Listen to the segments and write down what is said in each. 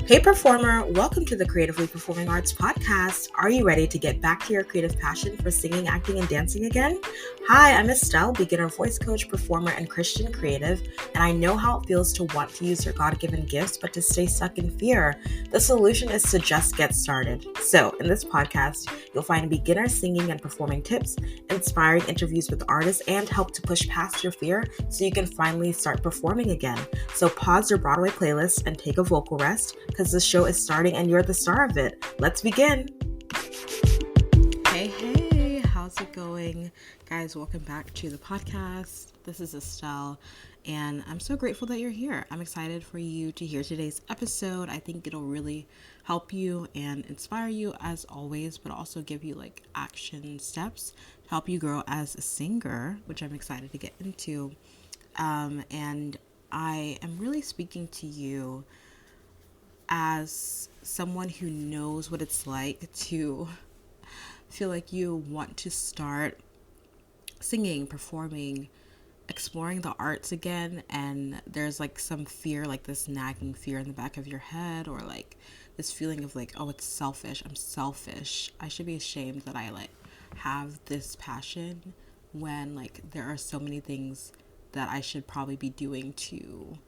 Hey, performer, welcome to the Creatively Performing Arts podcast. Are you ready to get back to your creative passion for singing, acting, and dancing again? Hi, I'm Estelle, beginner voice coach, performer, and Christian creative, and I know how it feels to want to use your God-given gifts, but to stay stuck in fear. The solution is to just get started. So, in this podcast, you'll find beginner singing and performing tips, inspiring interviews with artists, and help to push past your fear so you can finally start performing again. So, pause your Broadway playlist and take a vocal rest, because the show is starting and you're the star of it. Let's begin. Hey, how's it going? Guys, welcome back to the podcast. This is Estelle, and I'm so grateful that you're here. I'm excited for you to hear today's episode. I think it'll really help you and inspire you as always, but also give you like action steps to help you grow as a singer, which I'm excited to get into. And I am really speaking to you as someone who knows what it's like to feel like you want to start singing, performing, exploring the arts again, and there's like some fear, like this nagging fear in the back of your head, or like this feeling of like, oh, it's selfish. I'm selfish. I should be ashamed that I like have this passion when like there are so many things that I should probably be doing to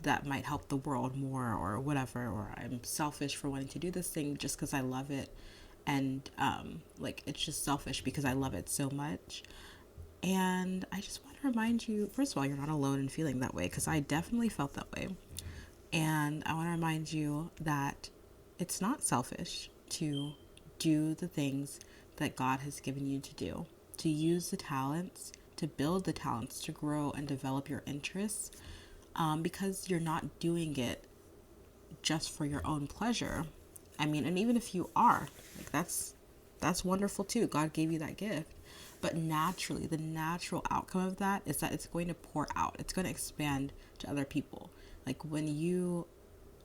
that might help the world more or whatever, or I'm selfish for wanting to do this thing just because I love it, and like it's just selfish because I love it so much. And I just want to remind you, first of all, you're not alone in feeling that way, because I definitely felt that way. And I want to remind you that it's not selfish to do the things that God has given you to do, to use the talents, to build the talents, to grow and develop your interests. Because you're not doing it just for your own pleasure. I mean, and even if you are, like that's wonderful too. God gave you that gift. But naturally, the natural outcome of that is that it's going to pour out. It's going to expand to other people. Like when you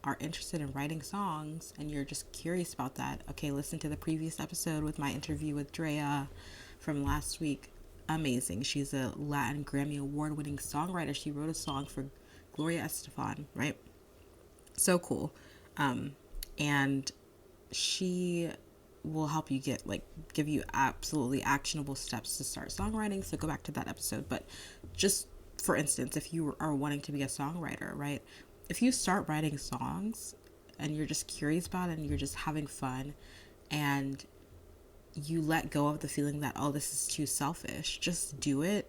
are interested in writing songs and you're just curious about that, okay, listen to the previous episode with my interview with Drea from last week. Amazing. She's a Latin Grammy award-winning songwriter. She wrote a song for Gloria Estefan, right? So cool. And she will help you give you absolutely actionable steps to start songwriting. So go back to that episode. But just for instance, if you are wanting to be a songwriter, right? If you start writing songs and you're just curious about it and you're just having fun and you let go of the feeling that, oh, this is too selfish, just do it.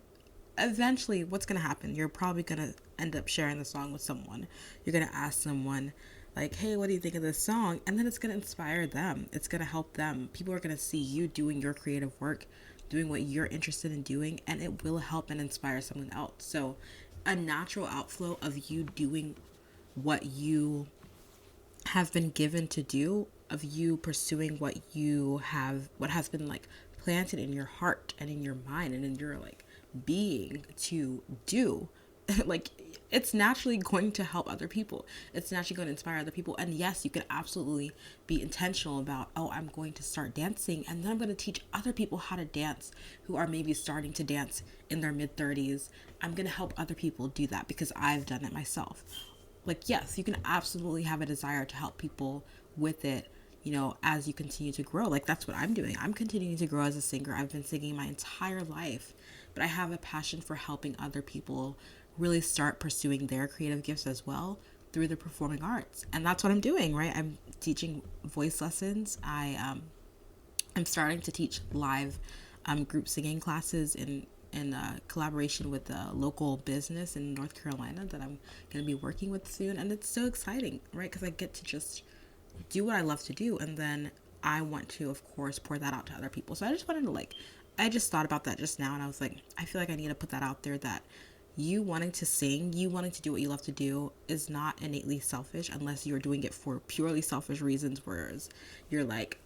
Eventually, what's going to happen? You're probably going to end up sharing the song with someone. You're going to ask someone, like, hey, what do you think of this song? And then it's going to inspire them. It's going to help them. People are going to see you doing your creative work, doing what you're interested in doing, and it will help and inspire someone else. So a natural outflow of you doing what you have been given to do, of you pursuing what has been like planted in your heart and in your mind and in your like being to do, like it's naturally going to help other people. It's naturally going to inspire other people. And yes, you can absolutely be intentional about, oh, I'm going to start dancing and then I'm going to teach other people how to dance who are maybe starting to dance in their mid-30s. I'm going to help other people do that because I've done it myself. Like, yes, you can absolutely have a desire to help people with it, you know, as you continue to grow. Like, that's what I'm doing. I'm continuing to grow as a singer. I've been singing my entire life, but I have a passion for helping other people really start pursuing their creative gifts as well through the performing arts. And that's what I'm doing, right? I'm teaching voice lessons. I'm starting to teach live group singing classes in collaboration with a local business in North Carolina that I'm going to be working with soon. And it's so exciting, right? Because I get to just do what I love to do. And then I want to, of course, pour that out to other people. So I just wanted to I just thought about that just now. And I was like, I feel like I need to put that out there, that you wanting to sing, you wanting to do what you love to do is not innately selfish unless you're doing it for purely selfish reasons, whereas you're like,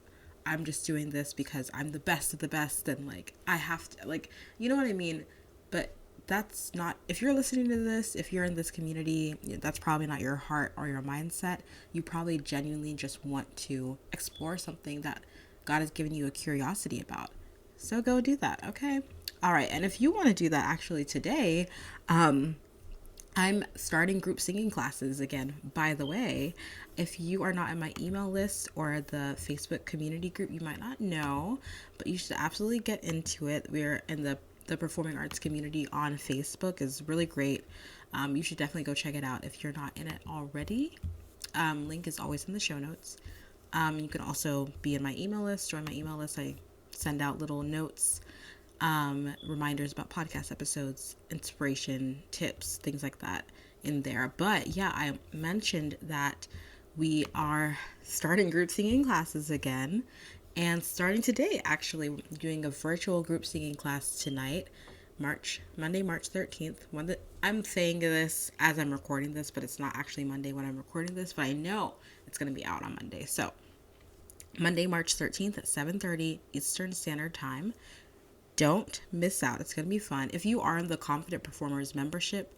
I'm just doing this because I'm the best of the best and like I have to, like, you know what I mean? But that's not, if you're listening to this, if you're in this community, that's probably not your heart or your mindset. You probably genuinely just want to explore something that God has given you a curiosity about. So go do that, okay? All right, and if you want to do that actually today, I'm starting group singing classes again. By the way, if you are not in my email list or the Facebook community group, you might not know, but you should absolutely get into it. We're in the performing arts community on Facebook is really great. You should definitely go check it out if you're not in it already. Link is always in the show notes. You can also be in my email list. Join my email list. I send out little notes, reminders about podcast episodes, inspiration, tips, things like that in there. But yeah, I mentioned that we are starting group singing classes again. And starting today, actually, we're doing a virtual group singing class tonight, Monday, March 13th. I'm saying this as I'm recording this, but it's not actually Monday when I'm recording this, but I know it's going to be out on Monday. So Monday, March 13th at 7:30 Eastern Standard Time. Don't miss out. It's going to be fun. If you are in the Confident Performers membership,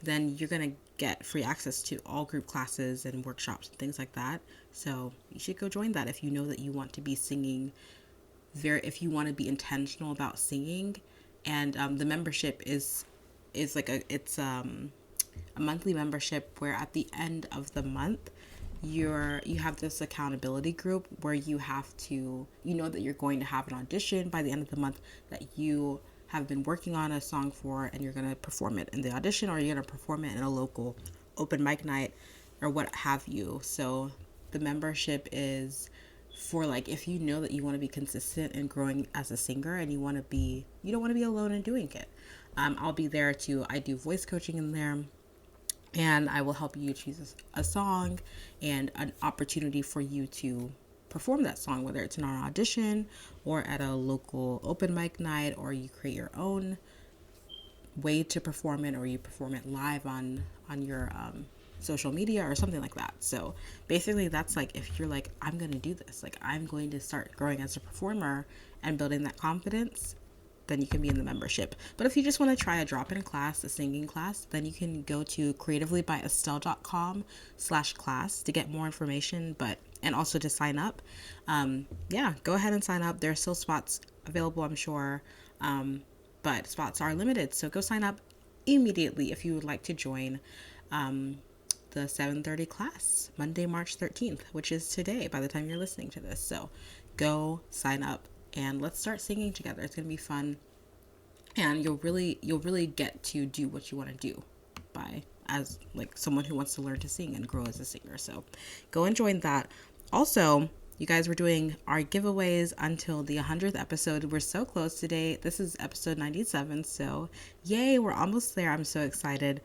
then you're going to get free access to all group classes and workshops and things like that. So you should go join that if you know that you want to be singing, if you want to be intentional about singing. And the membership is like a monthly membership where at the end of the month you have this accountability group where you know that you're going to have an audition by the end of the month that you have been working on a song for, and you're going to perform it in the audition, or you're going to perform it in a local open mic night or what have you. So the membership is for like if you know that you want to be consistent and growing as a singer, and you don't want to be alone in doing it. I'll be there too. I do voice coaching in there, and I will help you choose a song and an opportunity for you to perform that song, whether it's in an audition or at a local open mic night, or you create your own way to perform it, or you perform it live on your social media or something like that. So basically that's like, if you're like, I'm going to do this, like I'm going to start growing as a performer and building that confidence, then you can be in the membership. But if you just want to try a drop-in class, a singing class, then you can go to creativelybyestelle.com/class to get more information, and also to sign up. Go ahead and sign up. There are still spots available, I'm sure, but spots are limited. So go sign up immediately if you would like to join the 7:30 class, Monday, March 13th, which is today by the time you're listening to this. So go sign up and let's start singing together. It's going to be fun, and you'll really get to do what you want to do as like someone who wants to learn to sing and grow as a singer. So go and join that. Also, you guys, were doing our giveaways until the 100th episode. We're so close today. This is episode 97, so yay, we're almost there. I'm so excited.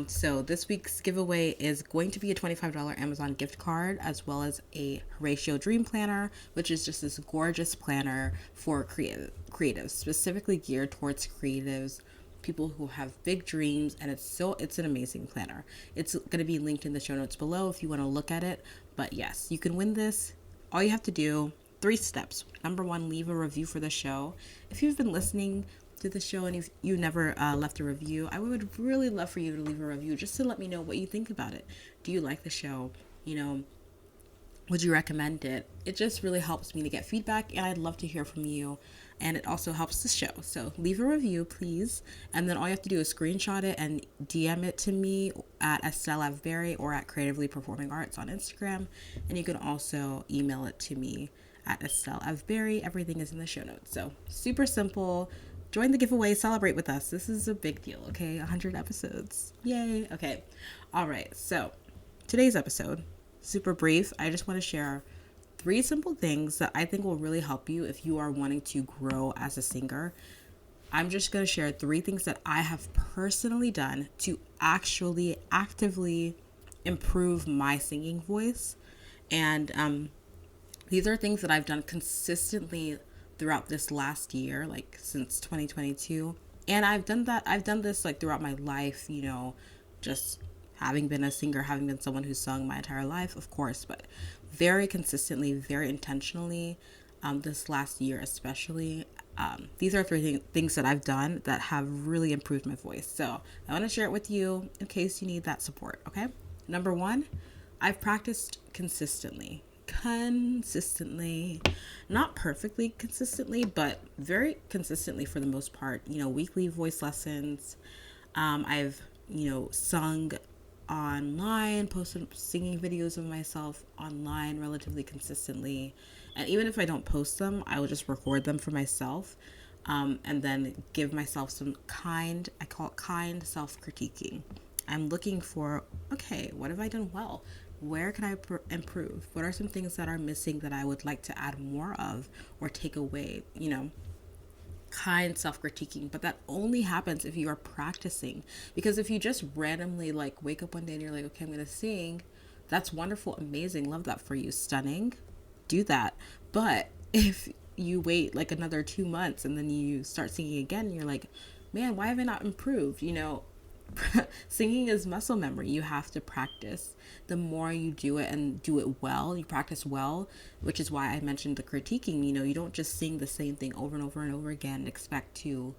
So this week's giveaway is going to be a $25 Amazon gift card, as well as a Horatio Dream Planner, which is just this gorgeous planner for creatives, specifically geared towards creatives, people who have big dreams, and it's an amazing planner. It's going to be linked in the show notes below if you want to look at it. But yes, you can win this. All you have to do, 3 steps. Number 1, leave a review for the show. If you've been listening to the show and you never left a review, I would really love for you to leave a review just to let me know what you think about it. Do you like the show? Would you recommend it? It just really helps me to get feedback, and I'd love to hear from you. And it also helps the show. So leave a review, please. And then all you have to do is screenshot it and DM it to me at Estelle Avberry or at Creatively Performing Arts on Instagram. And you can also email it to me at Estelle Avberry. Everything is in the show notes. So super simple. Join the giveaway. Celebrate with us. This is a big deal, okay? 100 episodes. Yay. Okay. All right. So today's episode, super brief. I just want to share 3 simple things that I think will really help you if you are wanting to grow as a singer. I'm just going to share 3 things that I have personally done to actually actively improve my singing voice. And these are things that I've done consistently throughout this last year, like since 2022. And I've done this like throughout my life, just having been a singer, having been someone who's sung my entire life, of course, but very consistently, very intentionally, this last year especially. These are 3 things that I've done that have really improved my voice. So I want to share it with you in case you need that support, okay? Number 1, I've practiced consistently. Not perfectly consistently, but very consistently for the most part. Weekly voice lessons. I've sung online, posted singing videos of myself online relatively consistently. And even if I don't post them, I will just record them for myself, and then give myself some I call it kind self-critiquing. I'm looking for, okay, what have I done well? Where can I improve? What are some things that are missing that I would like to add more of or take away? Kind self-critiquing, but that only happens if you are practicing. Because if you just randomly like wake up one day and you're like, okay, I'm gonna sing, that's wonderful, amazing, love that for you, stunning, do that. But if you wait like another 2 months and then you start singing again and you're like, man, why have I not improved? Singing is muscle memory. You have to practice. The more you do it and do it well, you practice well, which is why I mentioned the critiquing. You don't just sing the same thing over and over and over again and expect to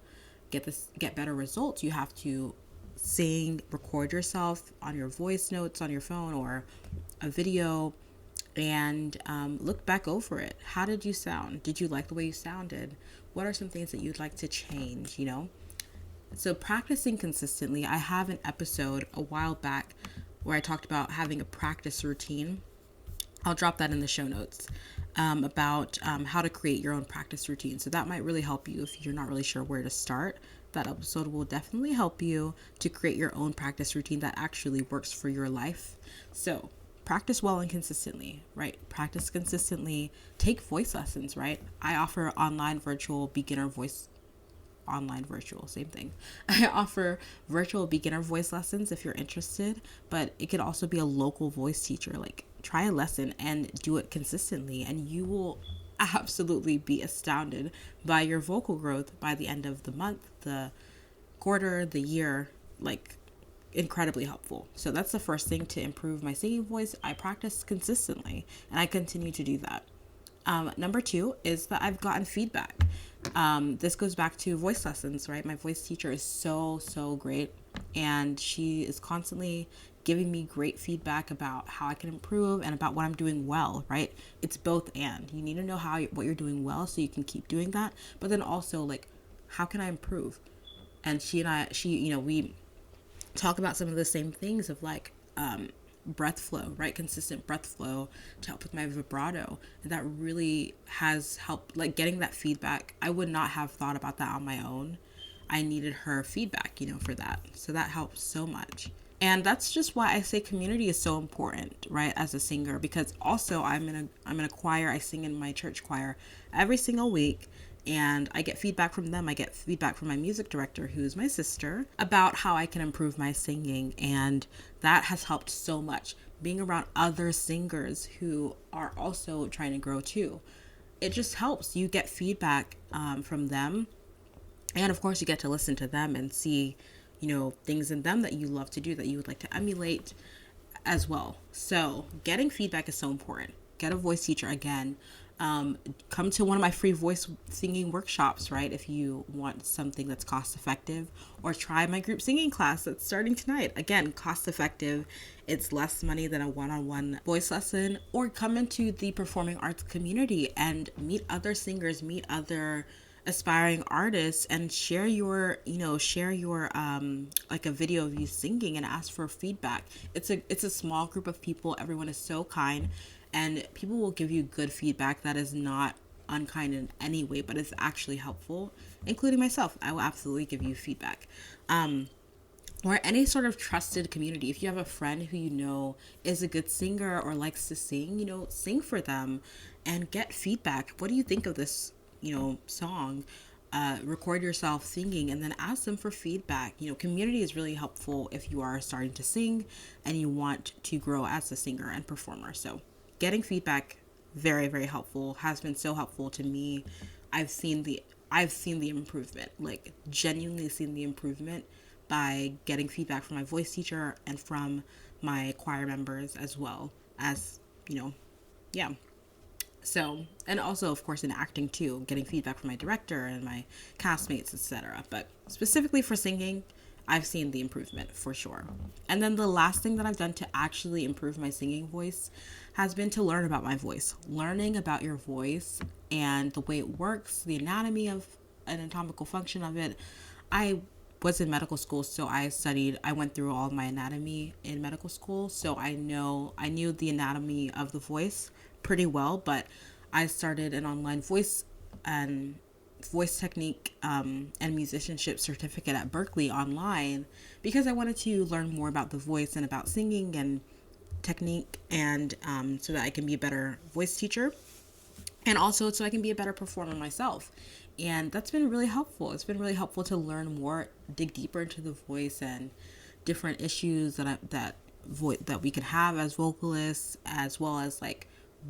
get better results. You have to sing, record yourself on your voice notes on your phone or a video, and look back over it. How did you sound? Did you like the way you sounded? What are some things that you'd like to change? So practicing consistently. I have an episode a while back where I talked about having a practice routine. I'll drop that in the show notes, about how to create your own practice routine. So that might really help you if you're not really sure where to start. That episode will definitely help you to create your own practice routine that actually works for your life. So practice well and consistently, right? Practice consistently. Take voice lessons, right? I offer virtual, same thing. I offer virtual beginner voice lessons if you're interested, but it could also be a local voice teacher. Like, try a lesson and do it consistently, and you will absolutely be astounded by your vocal growth by the end of the month, the quarter, the year. Like, incredibly helpful. So that's the first thing to improve my singing voice. I practice consistently, and I continue to do that. Number 2 is that I've gotten feedback. This goes back to voice lessons, right? My voice teacher is so great, and she is constantly giving me great feedback about how I can improve and about what I'm doing well, right? It's both and. You need to know what you're doing well so you can keep doing that, but then also like, how can I improve? And we talk about some of the same things of like, breath flow, right? Consistent breath flow to help with my vibrato. And that really has helped, like getting that feedback. I would not have thought about that on my own. I needed her feedback, for that. So that helps so much. And that's just why I say community is so important, right? As a singer, because also I'm in a choir. I sing in my church choir every single week. And I get feedback from them. I get feedback from my music director, who's my sister, about how I can improve my singing. And that has helped so much. Being around other singers who are also trying to grow too. It just helps. You get feedback from them. And of course, you get to listen to them and see, things in them that you love to do, that you would like to emulate as well. So getting feedback is so important. Get a voice teacher again. Come to one of my free voice singing workshops, right? If you want something that's cost effective, or try my group singing class that's starting tonight. Again, cost effective. It's less money than a one-on-one voice lesson. Or come into the performing arts community and meet other singers, meet other aspiring artists, and share your like a video of you singing and ask for feedback. It's a small group of people. Everyone is so kind. And people will give you good feedback that is not unkind in any way, but it's actually helpful, including myself. I will absolutely give you feedback. Or any sort of trusted community. If you have a friend who is a good singer or likes to sing, sing for them and get feedback. What do you think of this, song? Record yourself singing and then ask them for feedback. Community is really helpful if you are starting to sing and you want to grow as a singer and performer. So getting feedback, very, very helpful, has been so helpful to me. I've seen the improvement, like genuinely seen the improvement by getting feedback from my voice teacher and from my choir members, as well as, yeah. So, and also of course in acting too, getting feedback from my director and my castmates, etc. But specifically for singing, I've seen the improvement for sure. And then the last thing that I've done to actually improve my singing voice has been to learn about my voice. Learning about your voice and the way it works, the anatomy of an anatomical function of it. I was in medical school, so I went through all of my anatomy in medical school, so I knew the anatomy of the voice pretty well. But I started an online and voice technique and musicianship certificate at Berkeley online because I wanted to learn more about the voice and about singing and technique, and so that I can be a better voice teacher, and also so I can be a better performer myself. And that's been really helpful. It's been really helpful to learn more, dig deeper into the voice and different issues that we can have as vocalists, as well as like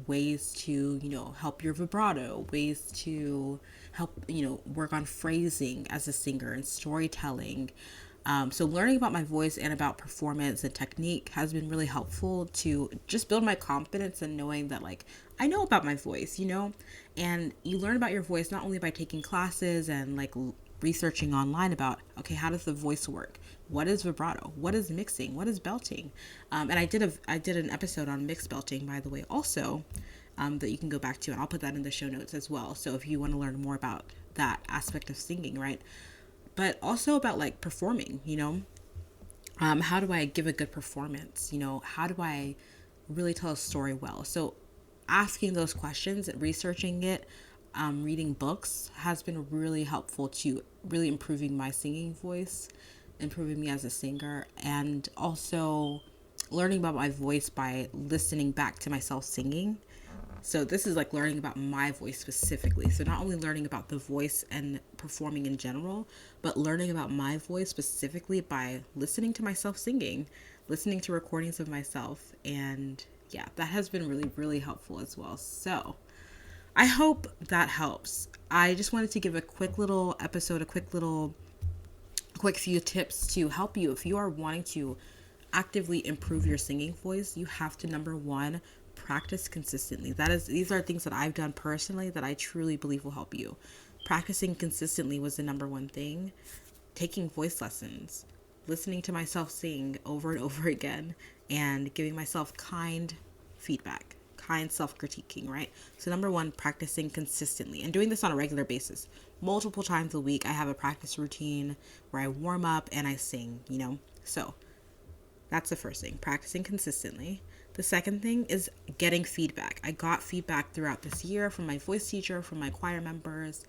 ways to, help your vibrato, ways to help, work on phrasing as a singer and storytelling. So learning about my voice and about performance and technique has been really helpful to just build my confidence and knowing that like I know about my voice, and you learn about your voice not only by taking classes and like researching online about, okay, how does the voice work? What is vibrato? What is mixing? What is belting? And I did an episode on mixed belting, by the way, also, that you can go back to, and I'll put that in the show notes as well. So if you want to learn more about that aspect of singing, right? But also about like performing, how do I give a good performance? How do I really tell a story well? So asking those questions, researching it, reading books has been really helpful to really improving my singing voice, improving me as a singer, and also learning about my voice by listening back to myself singing. So this is like learning about my voice specifically. So not only learning about the voice and performing in general, but learning about my voice specifically by listening to myself singing, listening to recordings of myself. And yeah, that has been really, really helpful as well. So I hope that helps. I just wanted to give a quick little episode, a quick few tips to help you. If you are wanting to actively improve your singing voice, you have to, number one, practice consistently. These are things that I've done personally that I truly believe will help you. Practicing consistently was the number one thing. Taking voice lessons, listening to myself sing over and over again, and giving myself kind feedback, kind self-critiquing, right? So number one, practicing consistently and doing this on a regular basis. Multiple times a week, I have a practice routine where I warm up and I sing, So that's the first thing, practicing consistently. The second thing is getting feedback. I got feedback throughout this year from my voice teacher, from my choir members,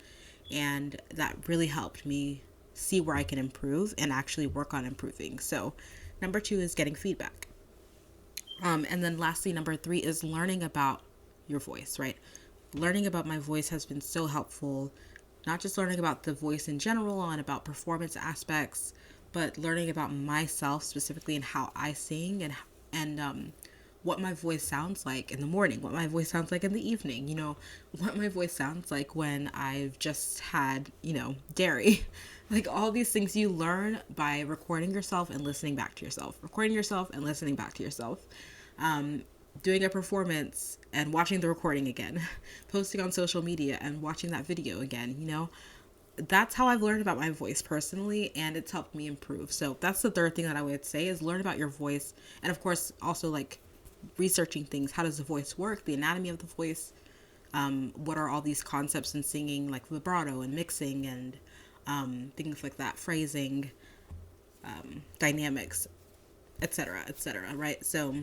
and that really helped me see where I can improve and actually work on improving. So number two is getting feedback. And then lastly, number three is learning about your voice, right? Learning about my voice has been so helpful, not just learning about the voice in general and about performance aspects, but learning about myself specifically and how I sing and what my voice sounds like in the morning, what my voice sounds like in the evening, what my voice sounds like when I've just had, dairy. Like all these things you learn by recording yourself and listening back to yourself, doing a performance and watching the recording again, posting on social media and watching that video again, That's how I've learned about my voice personally, and it's helped me improve. So that's the third thing that I would say is learn about your voice. And of course, also like researching things. How does the voice work? The anatomy of the voice. What are all these concepts in singing, like vibrato and mixing and things like that, phrasing, dynamics, etc., right? So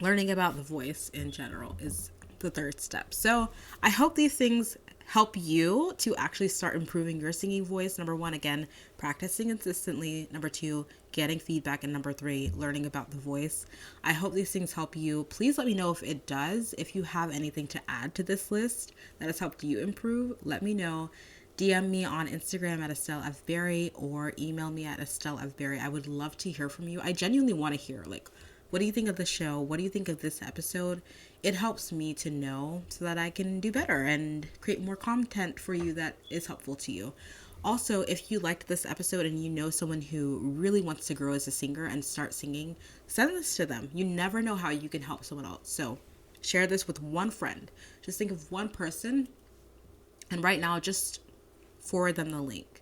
learning about the voice in general is the third step. So I hope these things help you to actually start improving your singing voice. Number one, again, practicing consistently. Number two, getting feedback. And number three, learning about the voice. I hope these things help you. Please let me know if it does. If you have anything to add to this list that has helped you improve, let me know. DM me on Instagram at Estelle F. Berry or email me at Estelle F. Berry. I would love to hear from you. I genuinely want to hear, what do you think of the show? What do you think of this episode? It helps me to know so that I can do better and create more content for you that is helpful to you. Also, if you liked this episode and you know someone who really wants to grow as a singer and start singing, send this to them. You never know how you can help someone else. So share this with one friend. Just think of one person, and right now just forward them the link.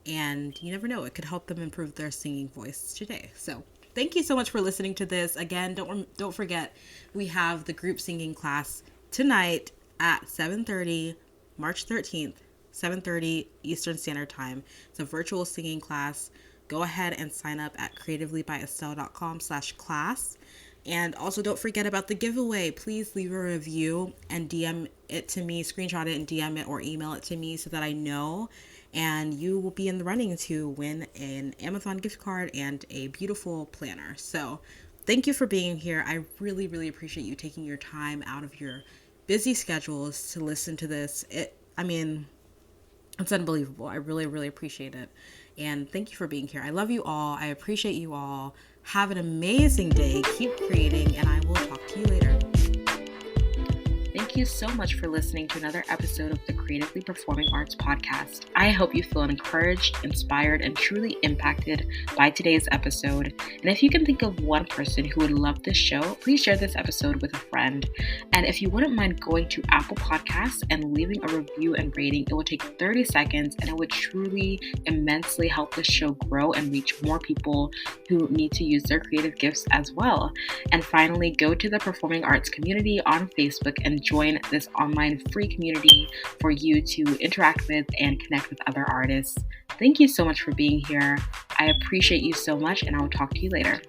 And you never know, it could help them improve their singing voice today. So thank you so much for listening to this. Again, don't forget, we have the group singing class tonight at 7:30, March 13th, 7:30 Eastern Standard Time. It's a virtual singing class. Go ahead and sign up at creativelybyestelle.com/class. And also don't forget about the giveaway. Please leave a review and DM it to me, screenshot it and DM it or email it to me so that I know. And you will be in the running to win an Amazon gift card and a beautiful planner. So thank you for being here. I really, really appreciate you taking your time out of your busy schedules to listen to this. It's unbelievable. I really, really appreciate it. And thank you for being here. I love you all. I appreciate you all. Have an amazing day. Keep creating, and I will talk to you later. Thank you so much for listening to another episode of the Creatively Performing Arts Podcast. I hope you feel encouraged, inspired, and truly impacted by today's episode. And if you can think of one person who would love this show, please share this episode with a friend. And if you wouldn't mind going to Apple Podcasts and leaving a review and rating, it will take 30 seconds and it would truly immensely help the show grow and reach more people who need to use their creative gifts as well. And finally, go to the Performing Arts community on Facebook and join this online free community for you to interact with and connect with other artists. Thank you so much for being here. I appreciate you so much, and I will talk to you later.